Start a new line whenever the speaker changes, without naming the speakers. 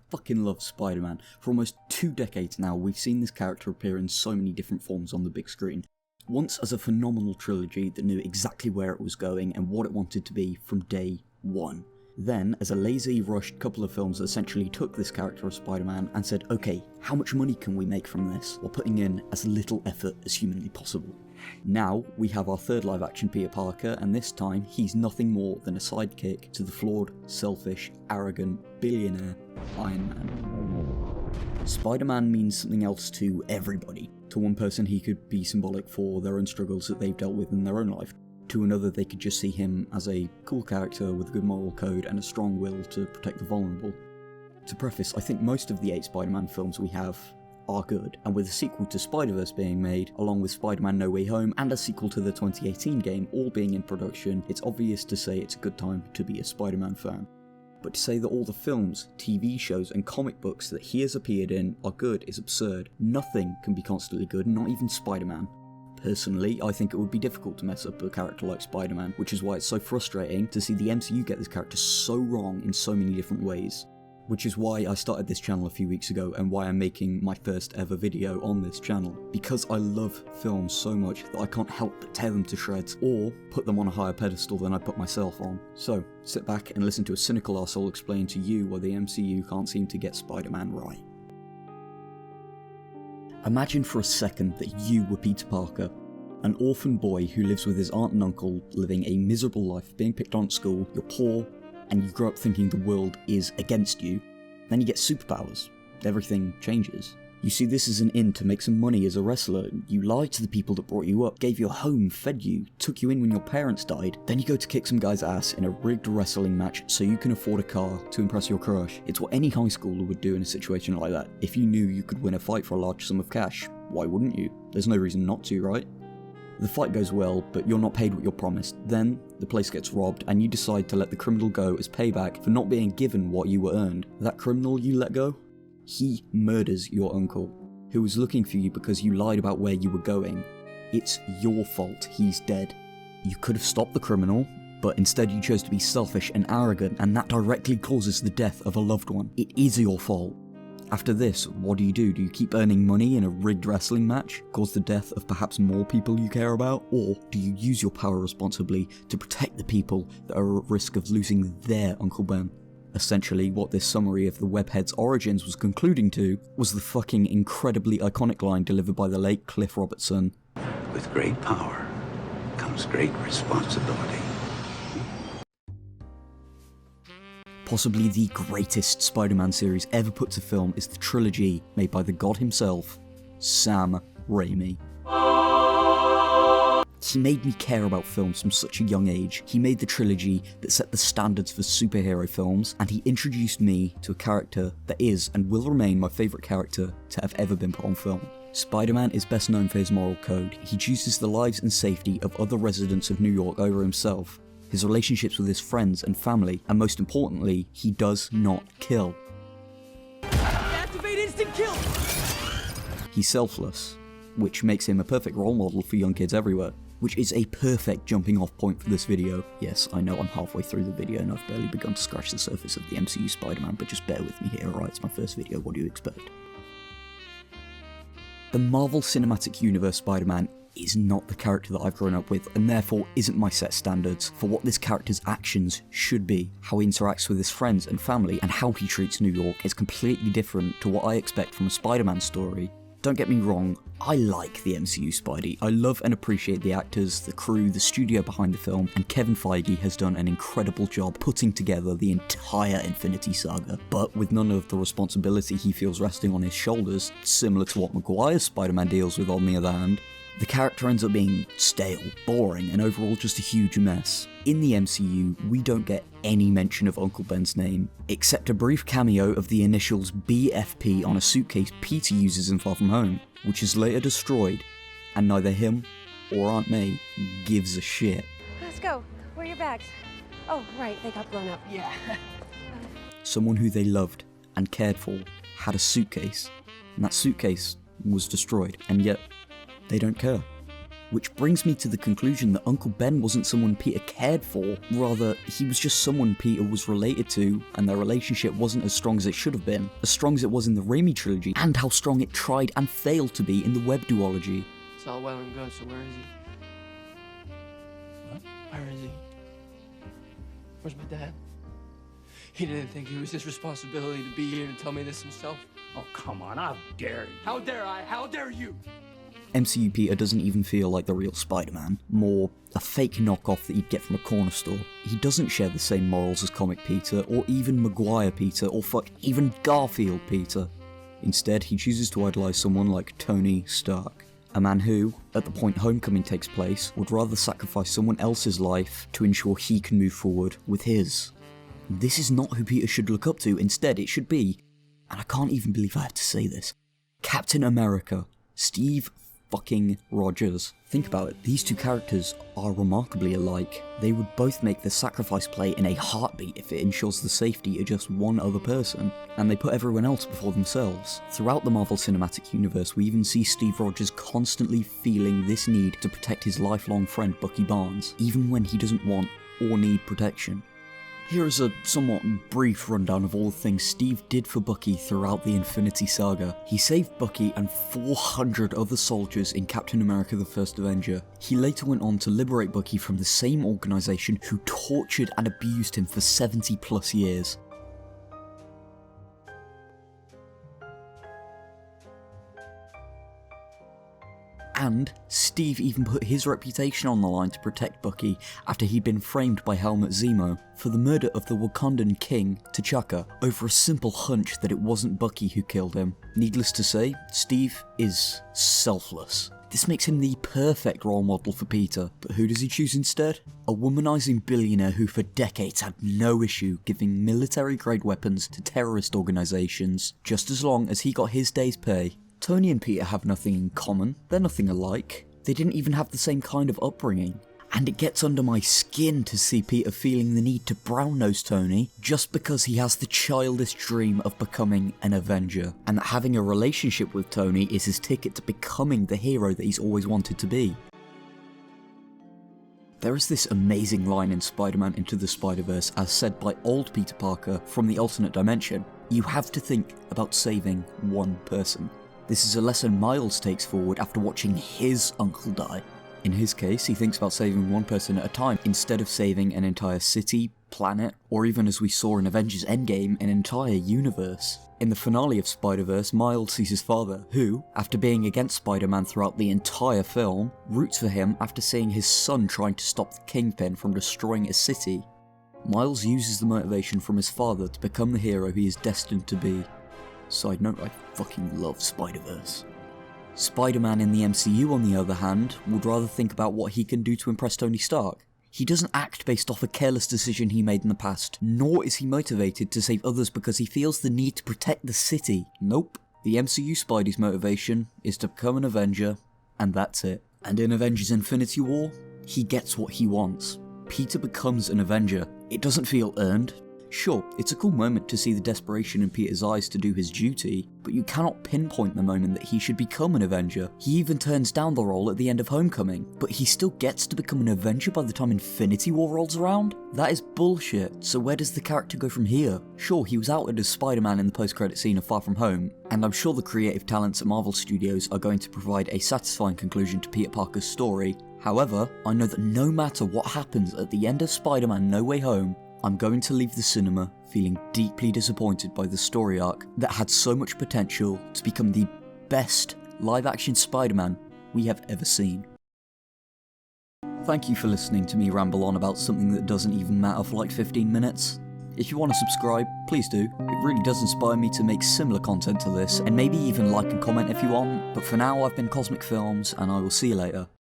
fucking love Spider-Man. For almost 2 decades now, we've seen this character appear in so many different forms on the big screen. Once as a phenomenal trilogy that knew exactly where it was going and what it wanted to be from day one. Then, as a lazy, rushed couple of films that essentially took this character of Spider-Man and said, okay, how much money can we make from this, while putting in as little effort as humanly possible. Now, we have our third live-action Peter Parker, and this time, he's nothing more than a sidekick to the flawed, selfish, arrogant, billionaire Iron Man. Spider-Man means something else to everybody. To one person, he could be symbolic for their own struggles that they've dealt with in their own life. To another, they could just see him as a cool character with a good moral code and a strong will to protect the vulnerable. To preface, I think most of the 8 Spider-Man films we have are good, and with a sequel to Spider-Verse being made, along with Spider-Man No Way Home and a sequel to the 2018 game all being in production, it's obvious to say it's a good time to be a Spider-Man fan. But to say that all the films, TV shows and comic books that he has appeared in are good is absurd. Nothing can be constantly good, not even Spider-Man. Personally, I think it would be difficult to mess up a character like Spider-Man, which is why it's so frustrating to see the MCU get this character so wrong in so many different ways. Which is why I started this channel a few weeks ago and why I'm making my first ever video on this channel. Because I love films so much that I can't help but tear them to shreds, or put them on a higher pedestal than I put myself on. So, sit back and listen to a cynical arsehole explain to you why the MCU can't seem to get Spider-Man right. Imagine for a second that you were Peter Parker, an orphan boy who lives with his aunt and uncle, living a miserable life, being picked on at school, you're poor, and you grow up thinking the world is against you. Then you get superpowers. Everything changes. You see this as an in to make some money as a wrestler. You lied to the people that brought you up, gave you a home, fed you, took you in when your parents died. Then you go to kick some guy's ass in a rigged wrestling match so you can afford a car to impress your crush. It's what any high schooler would do in a situation like that. If you knew you could win a fight for a large sum of cash, why wouldn't you? There's no reason not to, right? The fight goes well, but you're not paid what you're promised. Then, the place gets robbed, and you decide to let the criminal go as payback for not being given what you were earned. That criminal you let go? He murders your uncle, who was looking for you because you lied about where you were going. It's your fault he's dead. You could have stopped the criminal, but instead you chose to be selfish and arrogant, and that directly causes the death of a loved one. It is your fault. After this, what do? You keep earning money in a rigged wrestling match, cause the death of perhaps more people you care about? Or do you use your power responsibly to protect the people that are at risk of losing their Uncle Ben? Essentially, what this summary of the Webhead's origins was concluding to was the fucking incredibly iconic line delivered by the late Cliff Robertson.
With great power comes great responsibility.
Possibly the greatest Spider-Man series ever put to film is the trilogy made by the god himself, Sam Raimi. He made me care about films from such a young age. He made the trilogy that set the standards for superhero films, and he introduced me to a character that is and will remain my favourite character to have ever been put on film. Spider-Man is best known for his moral code. He chooses the lives and safety of other residents of New York over himself, his relationships with his friends and family, and most importantly, he does not kill.
Activate instant kill!
He's selfless, which makes him a perfect role model for young kids everywhere, which is a perfect jumping off point for this video. Yes, I know I'm halfway through the video and I've barely begun to scratch the surface of the MCU Spider-Man, but just bear with me here, alright? It's my first video, what do you expect? The Marvel Cinematic Universe Spider-Man is not the character that I've grown up with, and therefore isn't my set standards for what this character's actions should be. How he interacts with his friends and family, and how he treats New York is completely different to what I expect from a Spider-Man story. Don't get me wrong, I like the MCU Spidey. I love and appreciate the actors, the crew, the studio behind the film, and Kevin Feige has done an incredible job putting together the entire Infinity Saga, but with none of the responsibility he feels resting on his shoulders, similar to what Maguire's Spider-Man deals with on the other hand. The character ends up being stale, boring, and overall just a huge mess. In the MCU, we don't get any mention of Uncle Ben's name, except a brief cameo of the initials BFP on a suitcase Peter uses in Far From Home, which is later destroyed, and neither him or Aunt May gives a shit.
Let's go. Where are your bags? Oh, right, they got blown up.
Yeah.
Someone who they loved and cared for had a suitcase, and that suitcase was destroyed, and yet they don't care. Which brings me to the conclusion that Uncle Ben wasn't someone Peter cared for, rather, he was just someone Peter was related to, and their relationship wasn't as strong as it should have been, as strong as it was in the Raimi trilogy, and how strong it tried and failed to be in the Webb duology.
It's all well and good, so where is he?
What?
Where is he? Where's my dad? He didn't think it was his responsibility to be here to tell me this himself.
Oh, come on, how dare you?
How dare I? How dare you?
MCU Peter doesn't even feel like the real Spider-Man, more a fake knockoff that you'd get from a corner store. He doesn't share the same morals as comic Peter, or even Maguire Peter, or fuck, even Garfield Peter. Instead, he chooses to idolise someone like Tony Stark. A man who, at the point Homecoming takes place, would rather sacrifice someone else's life to ensure he can move forward with his. This is not who Peter should look up to, instead it should be, and I can't even believe I have to say this, Captain America, Steve fucking Rogers. Think about it, these two characters are remarkably alike. They would both make the sacrifice play in a heartbeat if it ensures the safety of just one other person, and they put everyone else before themselves. Throughout the Marvel Cinematic Universe, we even see Steve Rogers constantly feeling this need to protect his lifelong friend Bucky Barnes, even when he doesn't want or need protection. Here is a somewhat brief rundown of all the things Steve did for Bucky throughout the Infinity Saga. He saved Bucky and 400 other soldiers in Captain America: The First Avenger. He later went on to liberate Bucky from the same organisation who tortured and abused him for 70 plus years. And Steve even put his reputation on the line to protect Bucky after he'd been framed by Helmut Zemo for the murder of the Wakandan king, T'Chaka, over a simple hunch that it wasn't Bucky who killed him. Needless to say, Steve is selfless. This makes him the perfect role model for Peter, but who does he choose instead? A womanizing billionaire who for decades had no issue giving military-grade weapons to terrorist organisations, just as long as he got his day's pay. Tony and Peter have nothing in common, they're nothing alike, they didn't even have the same kind of upbringing. And it gets under my skin to see Peter feeling the need to brown-nose Tony just because he has the childish dream of becoming an Avenger, and that having a relationship with Tony is his ticket to becoming the hero that he's always wanted to be. There is this amazing line in Spider-Man Into the Spider-Verse as said by old Peter Parker from the alternate dimension: "You have to think about saving one person." This is a lesson Miles takes forward after watching his uncle die. In his case, he thinks about saving one person at a time, instead of saving an entire city, planet, or even as we saw in Avengers Endgame, an entire universe. In the finale of Spider-Verse, Miles sees his father, who, after being against Spider-Man throughout the entire film, roots for him after seeing his son trying to stop the Kingpin from destroying a city. Miles uses the motivation from his father to become the hero he is destined to be. Side note, I fucking love Spider-Verse. Spider-Man in the MCU, on the other hand, would rather think about what he can do to impress Tony Stark. He doesn't act based off a careless decision he made in the past, nor is he motivated to save others because he feels the need to protect the city. Nope. The MCU Spidey's motivation is to become an Avenger, and that's it. And in Avengers Infinity War, he gets what he wants. Peter becomes an Avenger. It doesn't feel earned. Sure, it's a cool moment to see the desperation in Peter's eyes to do his duty, but you cannot pinpoint the moment that he should become an Avenger. He even turns down the role at the end of Homecoming, but he still gets to become an Avenger by the time Infinity War rolls around? That is bullshit, so where does the character go from here? Sure, he was outed as Spider-Man in the post-credit scene of Far From Home, and I'm sure the creative talents at Marvel Studios are going to provide a satisfying conclusion to Peter Parker's story. However, I know that no matter what happens at the end of Spider-Man No Way Home, I'm going to leave the cinema feeling deeply disappointed by the story arc that had so much potential to become the best live-action Spider-Man we have ever seen. Thank you for listening to me ramble on about something that doesn't even matter for like 15 minutes. If you want to subscribe, please do. It really does inspire me to make similar content to this, and maybe even like and comment if you want, but for now I've been Cosmic Films, and I will see you later.